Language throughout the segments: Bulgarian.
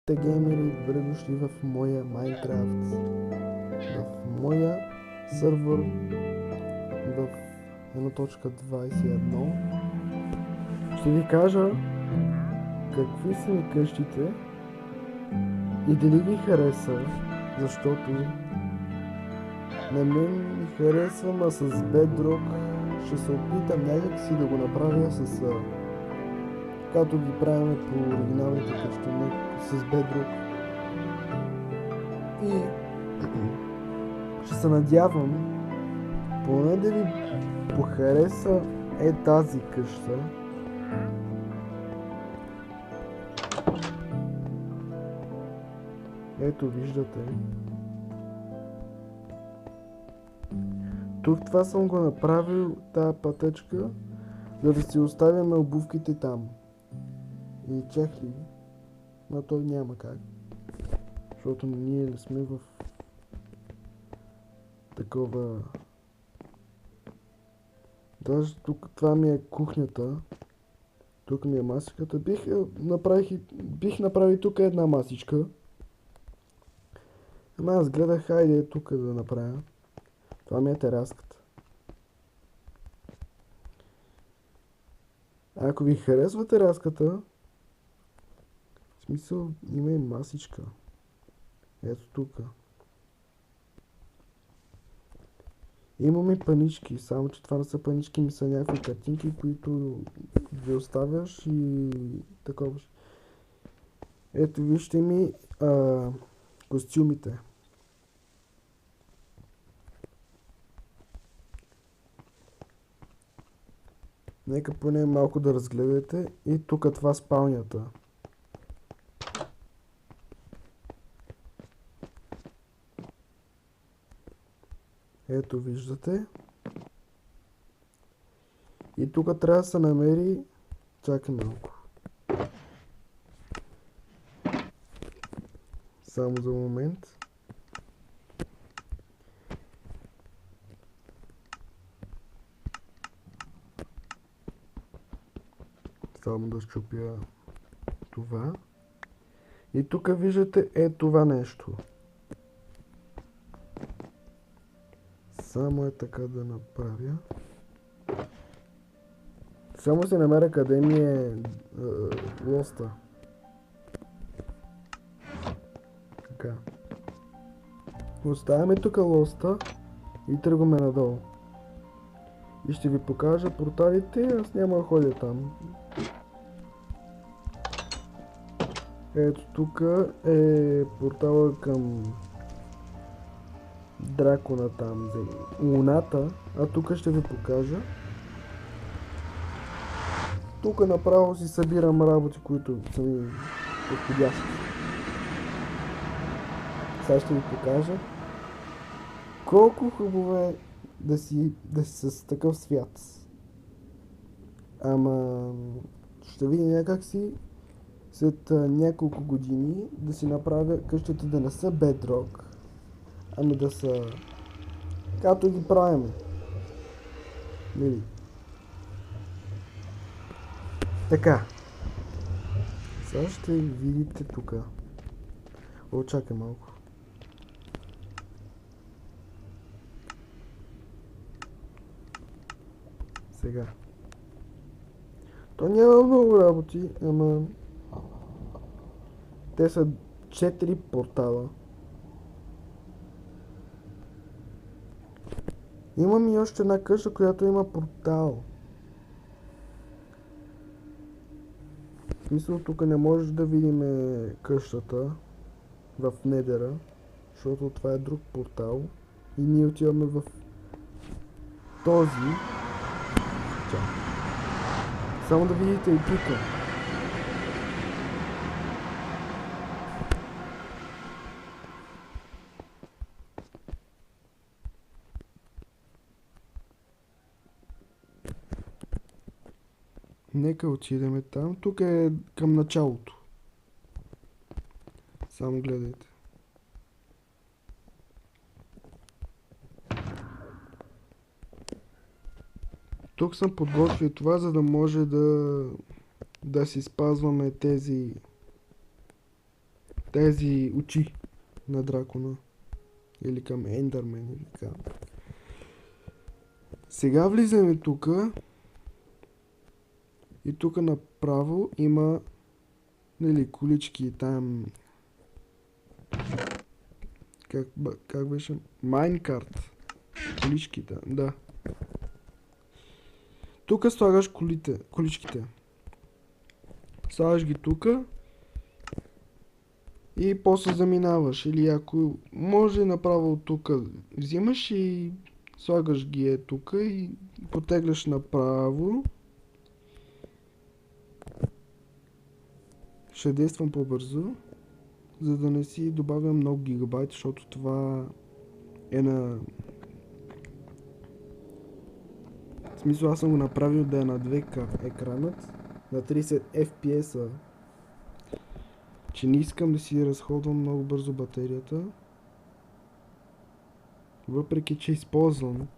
Здравейте, геймери! Добре дошли в моя Майнкрафт. В моя сървър в 1.21 ще ви кажа какви са ми къщите и дали ги хареса, защото на мен ми харесва, а с Bedrock ще се опитам някак си да го направя с както ги правим по оригиналните къщи, с Bedrock. И ще се надявам поне да ви похареса тази къща. Ето виждате. Тук това съм го направил, тази пътечка, за да си оставяме обувките там. И чехли. Но той няма как. Защото ние не сме в такова... Даже тук това ми е кухнята. Тук ми е масичката. Бих направил тук една масичка. Ама аз гледах, хайде тук да направя. Това ми е тераската. Ако ви харесва тераската, в смисъл има и масичка. Ето тук. Имаме и панички, само че това не са панички, ми са някакви картинки, които ви оставяш и такова. Ето вижте ми костюмите. Нека поне малко да разгледате. И тук това спалнята. Ето виждате. И тук трябва да се намери... Чакай малко. Само за момент. Само да щупя това. И тук виждате това нещо. Само е така да направя. Само се намеря къде ми е лоста. Така. Оставяме тук лоста и тръгваме надолу. И ще ви покажа порталите, аз няма да ходя там. Ето тук е портала към дракона там, за луната, а тук ще ви покажа. Тук направо си събирам работи, които са ми подходящи. Сега ще ви покажа колко хубаво е да си с такъв свят. Ама ще видя някак си след няколко години да си направя къщата да не са Bedrock, ами да са както ги правим. Нали? Така. Сега ще видите тук. Чакай малко. Сега. То няма много работи, ама те са 4 портала. Имам и още една къща, която има портал. В смисъл, тук не можеш да видим къщата в Недера, защото това е друг портал. И ние отиваме в този. Само да видите и тук. Нека отидем там. Тук е към началото. Само гледайте. Тук съм подготвил това, за да може да си спазваме тези тези очи на дракона. Или към Ендърмен, или към... Сега влизаме тук. И тук направо има, нали, колички там... Как беше? Майнкарт. Количките, да. Тук слагаш количките. Слагаш ги тук. И после заминаваш. Или ако може направо тук взимаш и слагаш ги тук и потегляш направо. Ще действам по-бързо, за да не си добавям много гигабайт, защото това е на... В смисъл, аз съм го направил да е на 2К екранът, на 30 FPS-а, че не искам да си разходвам много бързо батерията. Въпреки, че използвам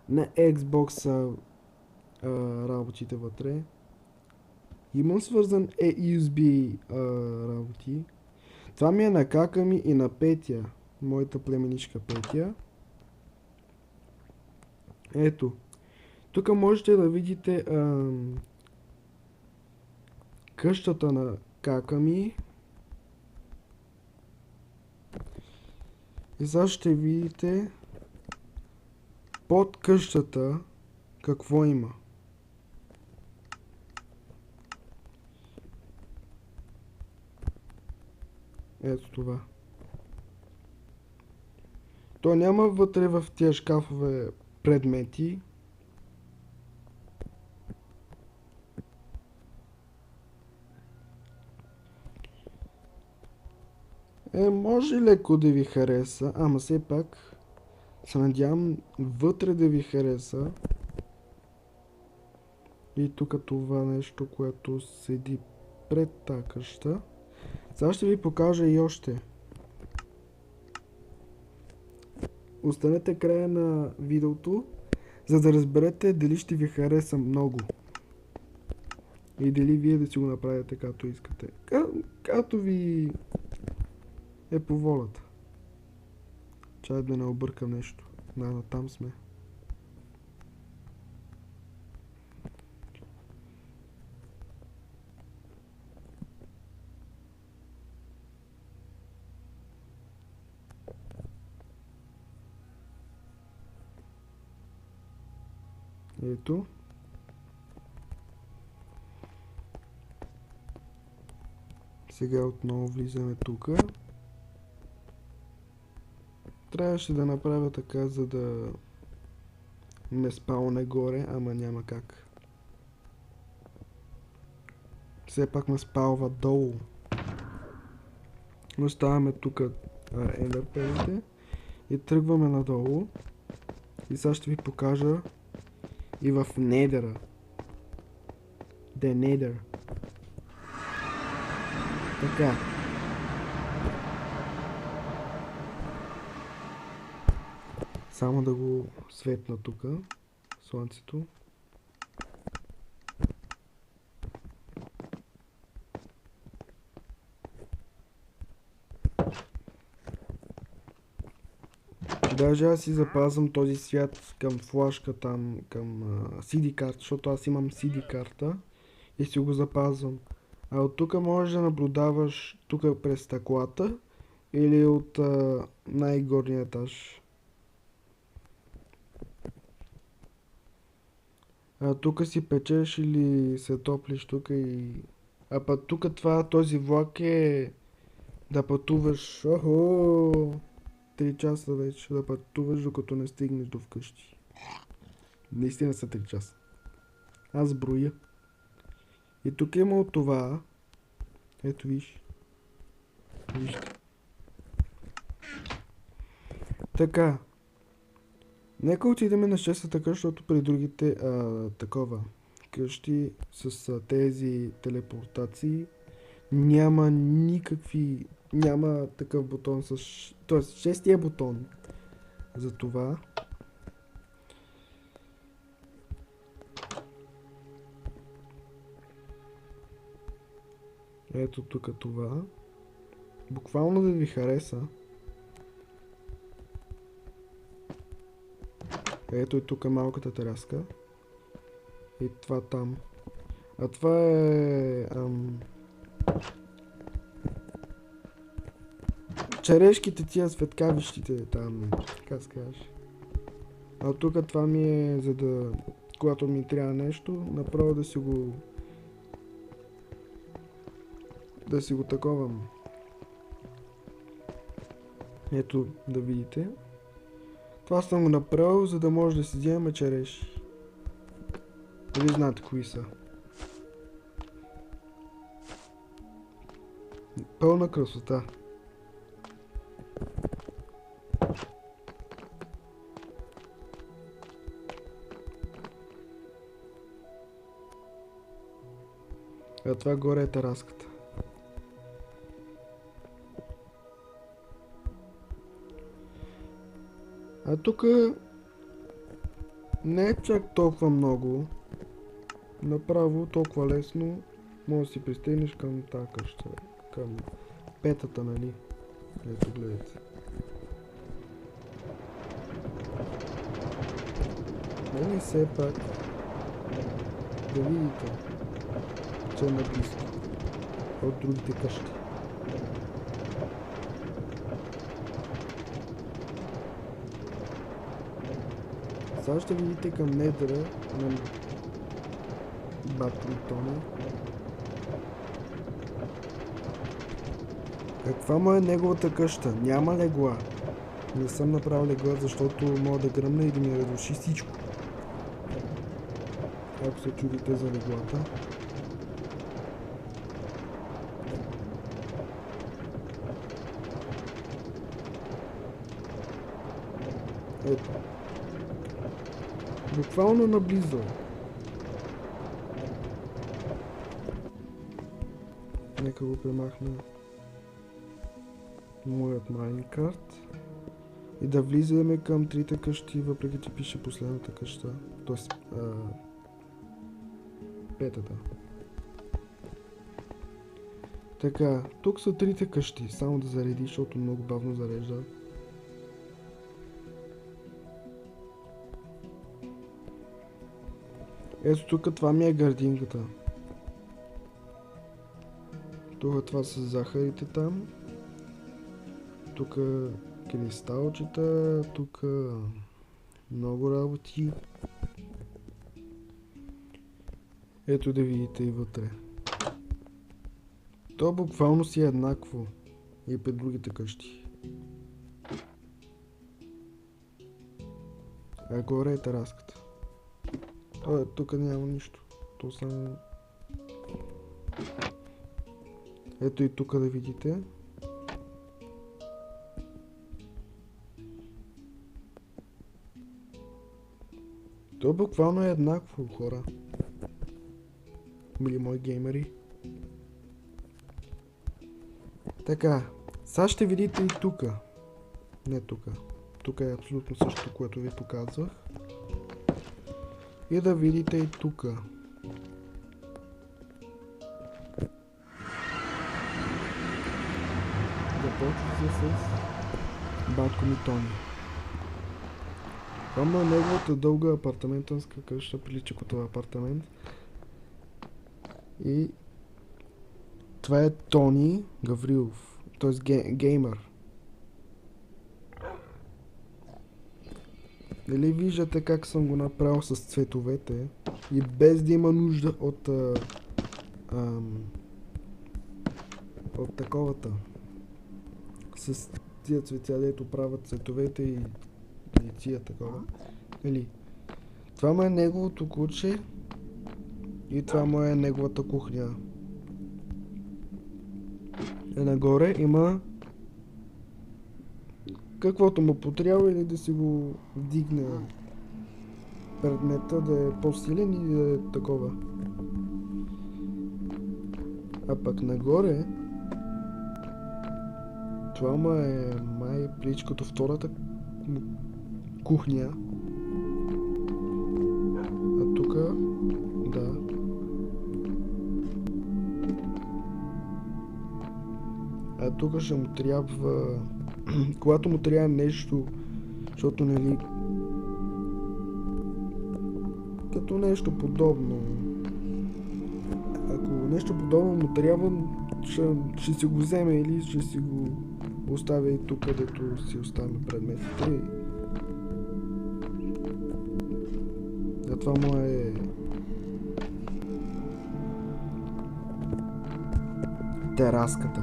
на Xbox работите вътре. Имам свързан USB работи. Това ми е на кака ми и на Петя. Моята племеничка Петя. Ето. Тук можете да видите къщата на кака ми. И сега ще видите под къщата какво има. Ето това. То няма вътре в тия шкафове предмети. Може леко да ви хареса, ама все пак се надявам вътре да ви хареса. И тук това нещо, което седи пред тази къща. Сега ще ви покажа и още. Останете края на видеото, за да разберете дали ще ви хареса много. И дали вие да си го направите както искате. Както ви е по волята. Чай да не объркам нещо. Там сме. Ето. Сега отново влизаме тук. Трябваше да направя така, за да ме спалне горе, ама няма как. Все пак ме спалва долу. Оставяме тук ендърпелите и тръгваме надолу. И сега ще ви покажа и в Недъра. The Nether. Така. Само да го светна тук слънцето. Даже аз си запазвам този свят към флашка там, към CD карта, защото аз имам CD карта и си го запазвам. А от тук можеш да наблюдаваш тук през стъклата или от най-горния етаж. Тук си печеш или се топлиш тук и... А път тук този влак е да пътуваш. 3 часа вече да пътуваш, докато не стигнеш до вкъщи. Наистина са 3 часа. Аз броя. И тук има от това. Ето виж. Вижте. Така. Нека отидем на шестата къща, защото при другите такова къщи с тези телепортации няма никакви... Няма такъв бутон с... Тоест, шестия бутон. За това. Ето тук това. Буквално да ви хареса. Ето и тук малката тераска. И това там. А това е... черешките, тия светкавищите там, как скажеш. А тук това ми е за да... когато ми трябва нещо, направо да си го... да си го таковам. Ето, да видите. Това съм го направил, за да може да си вземем череши. Дали знаете кои са? Пълна красота. А това горе е тераската. А тук не е чак толкова много. Направо толкова лесно може да си пристигнеш към тази къща. Към петата, нали? Ето гледайте. Нали все пак да видите, че е наблизко от другите къщи. Сега ще видите към недъра на батко и Тони. Каква му е неговата къща? Няма легла. Не съм направил легла, защото мога да гръмна и да ми разруши всичко. Ако се чудите за леглата. Ето. Буквално наблизо. Нека го премахна моят Майнкарт. И да влизаме към трите къщи, въпреки че пише последната къща. Тоест, петата. Така, тук са трите къщи. Само да зареди, защото много бавно зарежда. Ето тук това ми е градинката. Тук това са захарите там. Тук кристалчета, тук много работи. Ето да видите и вътре. То буквално си е еднакво и пред другите къщи. А горе е тераската. Тук няма нищо. То само... Ето и тук да видите. То буквално е еднакво, хора. Мили мои геймери. Така, сега ще видите и тука. Не тука. Тук е абсолютно същото, което ви показвах. И да видите и тука. Започва с батко ми Тони. Това е неговата дълга апартаментанска къща, прилича като апартамент. И това е Тони Гаврилов, т.е. геймър. Дали виждате как съм го направил с цветовете и без да има нужда от таковата. С тия цветя, дето правят цветовете и тия такова. Или това му е неговото куче и това му е неговата кухня. И нагоре има каквото му потрябва или да си го вдигне предмета, да е по-силен и да е такова. А пък нагоре това му е май прилича като втората кухня. А тук, да. А тук ще му трябва... Когато му трябва нещо, защото нали... Като нещо подобно. Ако нещо подобно му трябва, ще си го вземе или ще си го оставя и тук, където си оставяме предметите. А това му е... тераската.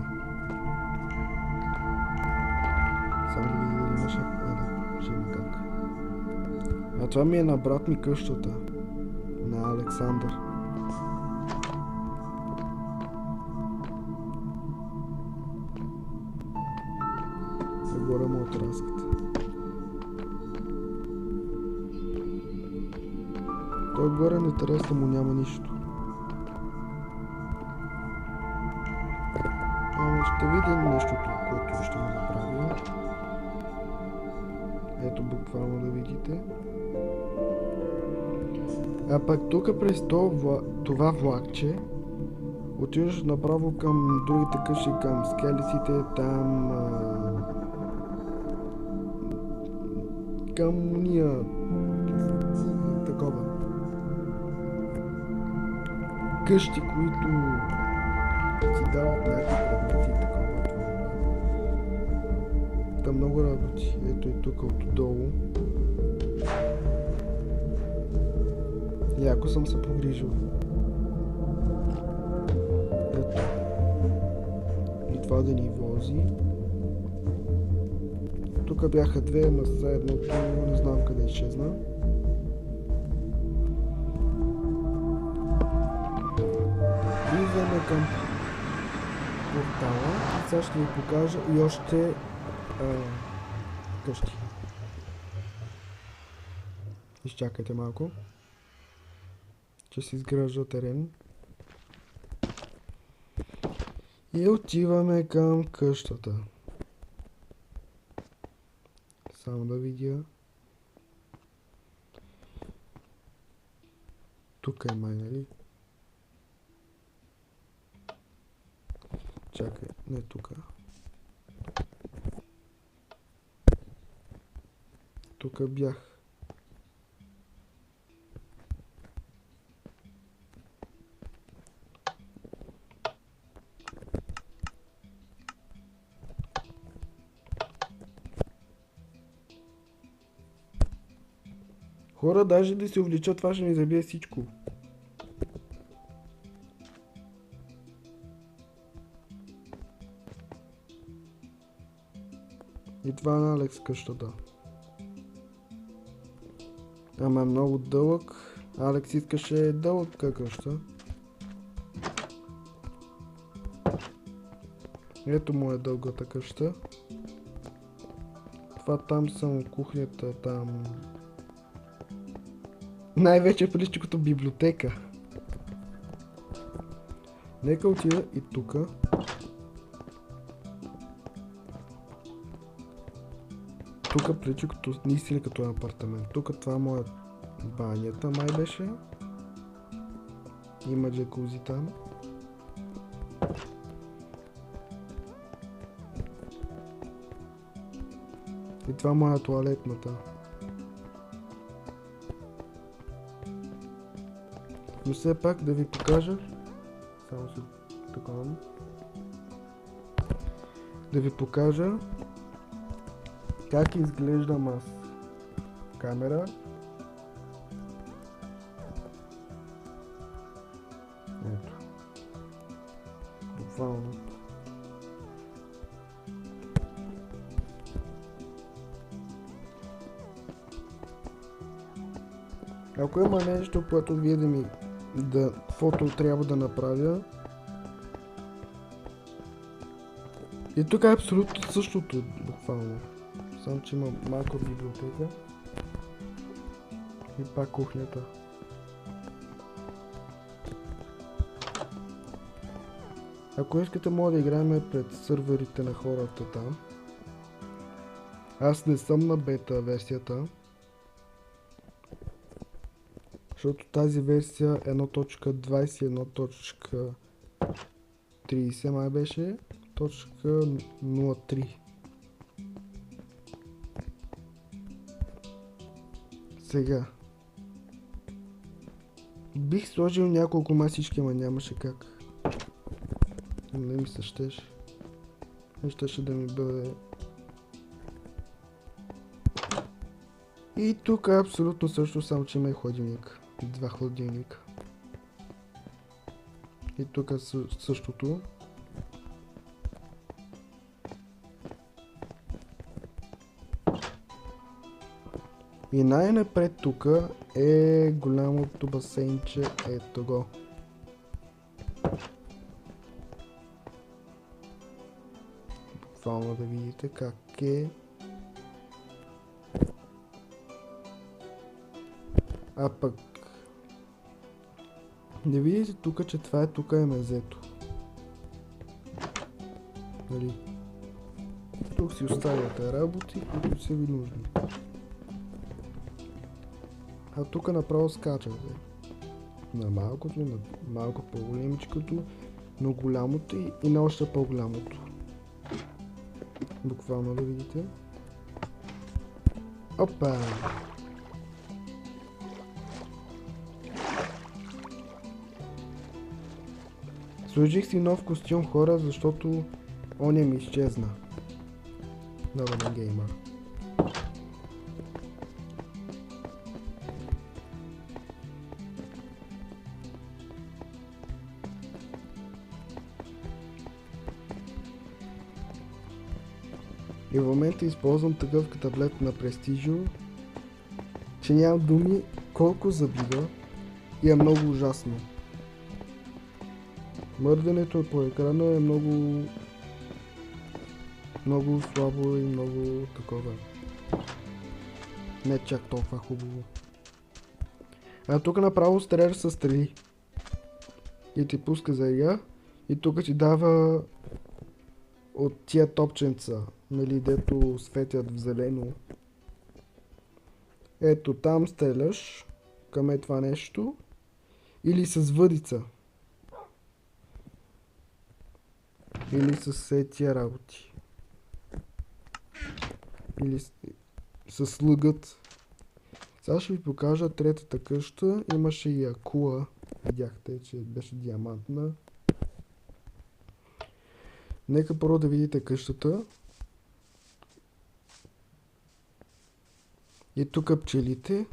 Само да видя дали имаше... да, ще има как. А това ми е на брат ми къщата. На Александър. Горе му е тераската. Той горе на тераста му няма нищо. Ще видим нещото, което ще му направя. Ето буквално да видите. А пък тук през това влакче отиваш направо към другите къщи, към скелетите, там към уния такова къщи, които си дават някакви предмети и такова. Там много работи. Ето и тук отдолу. Яко съм се погрижил. Ето. И това да ни вози. Тук бяха две, ама за едното не знам къде изчезна. Влизаме към портала и сега ще ви покажа и още къщи. Изчакайте малко. Ще си изгражда терен. И отиваме към къщата. Само да видя. Тук е май, нали? Чакай, не тук. Тук бях. Хора, даже да се увлечат, това ще ми забие всичко. И това на Алекс къщата. Ама е много дълъг. Алекс искаше дълъга къща. Ето му е дългата къща. Това там съм кухнята, там... Най-вече прилича като библиотека. Нека отида и тука. Тук прилича като наистина като апартамент. Тук това му е банята, май беше. Има джакузи там. И това му е туалетната. Но все пак да ви покажа. Само се такова. Да ви покажа как изглеждам аз. Камера. Ето. Буквално. Ако има нещо, което вие да ми фото трябва да направя. И тук е абсолютно същото, буквално. Само че има малко библиотека. И пак кухнята. Ако искате, мога да играем пред сървърите на хората там. Аз не съм на бета версията. Защото тази версия 1.21.30 май беше. 1.03. Сега. Бих сложил няколко масички, ама нямаше как. Не ми се щеше. Щеше да ми бъде... И тук е абсолютно също, само че има и хладилник. 2 хладилника. И тук е същото. И най-напред тук е голямото басейнче, ето го. Буквално да видите как е. А пък да видите тук, че това е тук е мезето. Нали? Тук си оставяте работи, които са ви нужни. А тук направо скачате. На малкото, на малко по-големичкото, на голямото и на още по-голямото. Буквално да видите. Опа! Сложих си нов костюм, хора, защото оня ми изчезна. Нова геймър. И в момента използвам такъв таблет на Prestigio, че нямам думи колко забива и е много ужасно. Мърдането по екрана е много слабо и много такова. Не чак толкова хубаво. А тук направо стреляш със стрели. И ти пуска за я. И тук ти дава от тия топченца, нали, дето светят в зелено. Ето там стреляш към това нещо. Или с въдица. Или с тия работи. Или с лъгът. Сега ще ви покажа третата къща. Имаше и акула. Видяхте, че беше диамантна. Нека първо да видите къщата. И тук пчелите.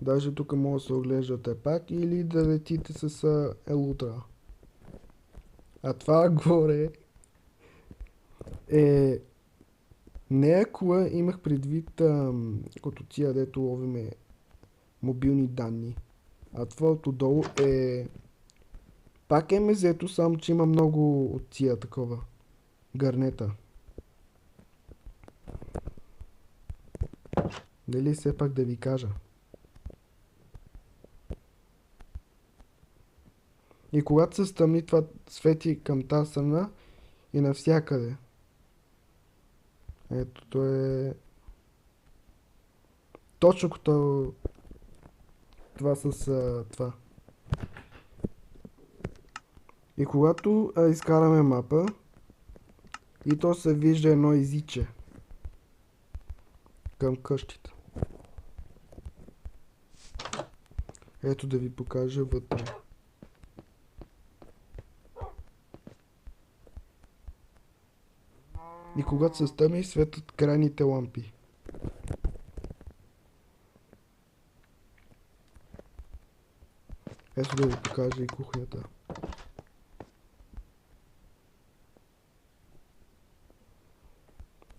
Даже тук може да се оглеждате пак или да летите с елутра. А това горе е... Не е кола, имах предвид като тия, дето ловиме мобилни данни. А това отдолу е... Пак е мезето, само че има много от тия такова. Гарнета. Дали все пак да ви кажа? И когато се стъмни, това свети към тази страна и навсякъде. Ето, то е... Точно като това с това. И когато изкараме мапа, и то се вижда едно езиче към къщите. Ето да ви покажа вътре. И когато се стъмни, светят крайните лампи. Ето да ви покажа и кухнята.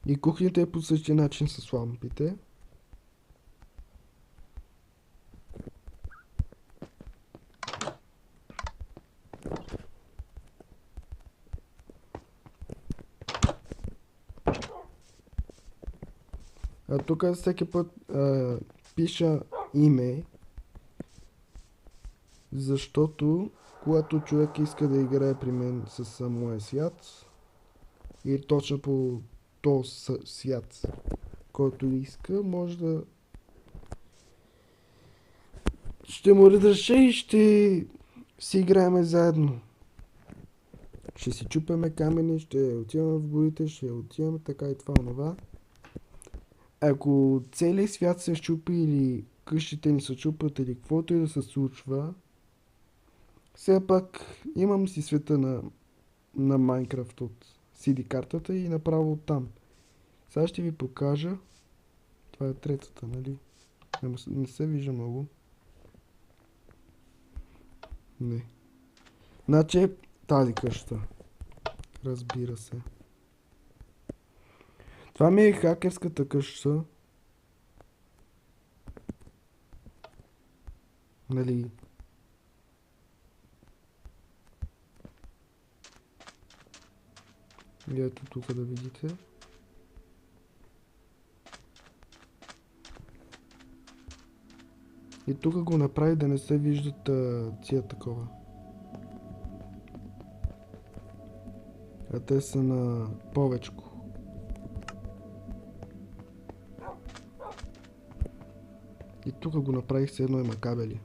И кухнята е по същия начин с лампите. А тук всеки път пиша име, защото когато човек иска да играе при мен с моя свят и точно по този свят, който иска, може да... Ще му разреша и ще си играем заедно. Ще си чупаме камъни, ще отиваме в горите, ще отиваме така и това, онова. Ако целият свят се щупи или къщите ни се чупят или каквото и да се случва, все пак имам си света на Майнкрафт от CD картата и направо оттам. Сега ще ви покажа. Това е третата, нали? Не се вижда много. Не. Значи тази къща. Разбира се. Това ми е хакерската къща. Нали? И ето тук да видите. И тук го направи да не се виждат тия такова. А те са на повечко. И тук го направих с едно има кабели.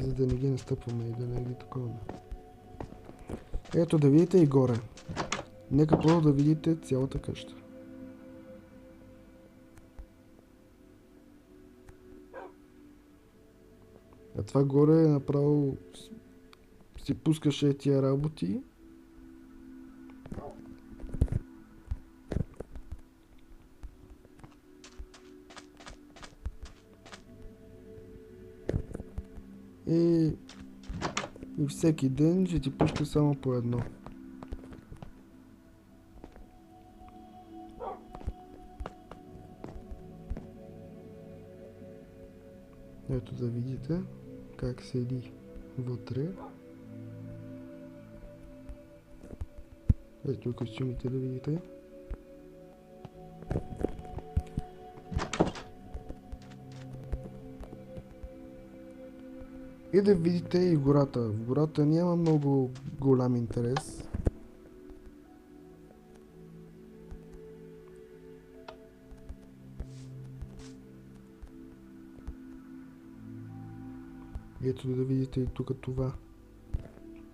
За да не ги настъпваме и да не ги такова. Ето да видите и горе. Нека първо да видите цялата къща. А това горе е направо... си пускаше тия работи. И всеки ден ще ти пуска само по едно. Ето да видите как седи вътре. Ето и костюмите да видите. И да видите и гората. В гората няма много голям интерес. Ето да видите и тук това.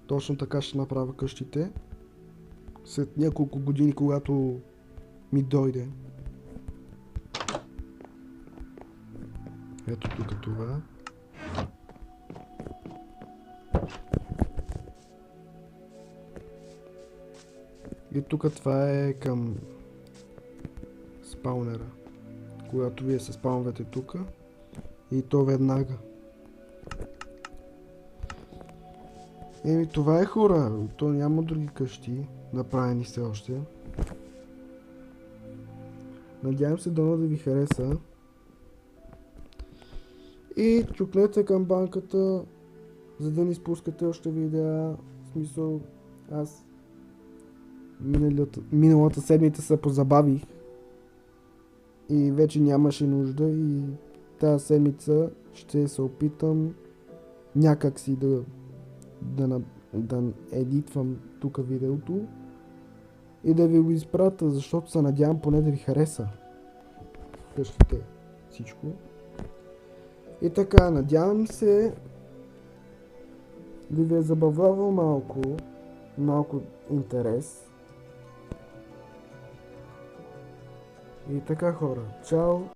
Точно така ще направя къщите. След няколко години, когато ми дойде. Ето тук това. И тук това е към спаунера. Когато вие се спаунвате тук и то веднага. Еми това е хора, то няма други къщи направени все още. Надявам се дано да ви хареса. И чукнете към банката, за да не изпускате още видеа. В смисъл, аз миналата седмица се позабавих и вече нямаше нужда и тази седмица ще се опитам някак си да едитвам тук видеото и да ви го изпратя, защото се надявам поне да ви хареса къщите, всичко. И така, надявам се да ви е забавлявал малко интерес. И така хора, чао!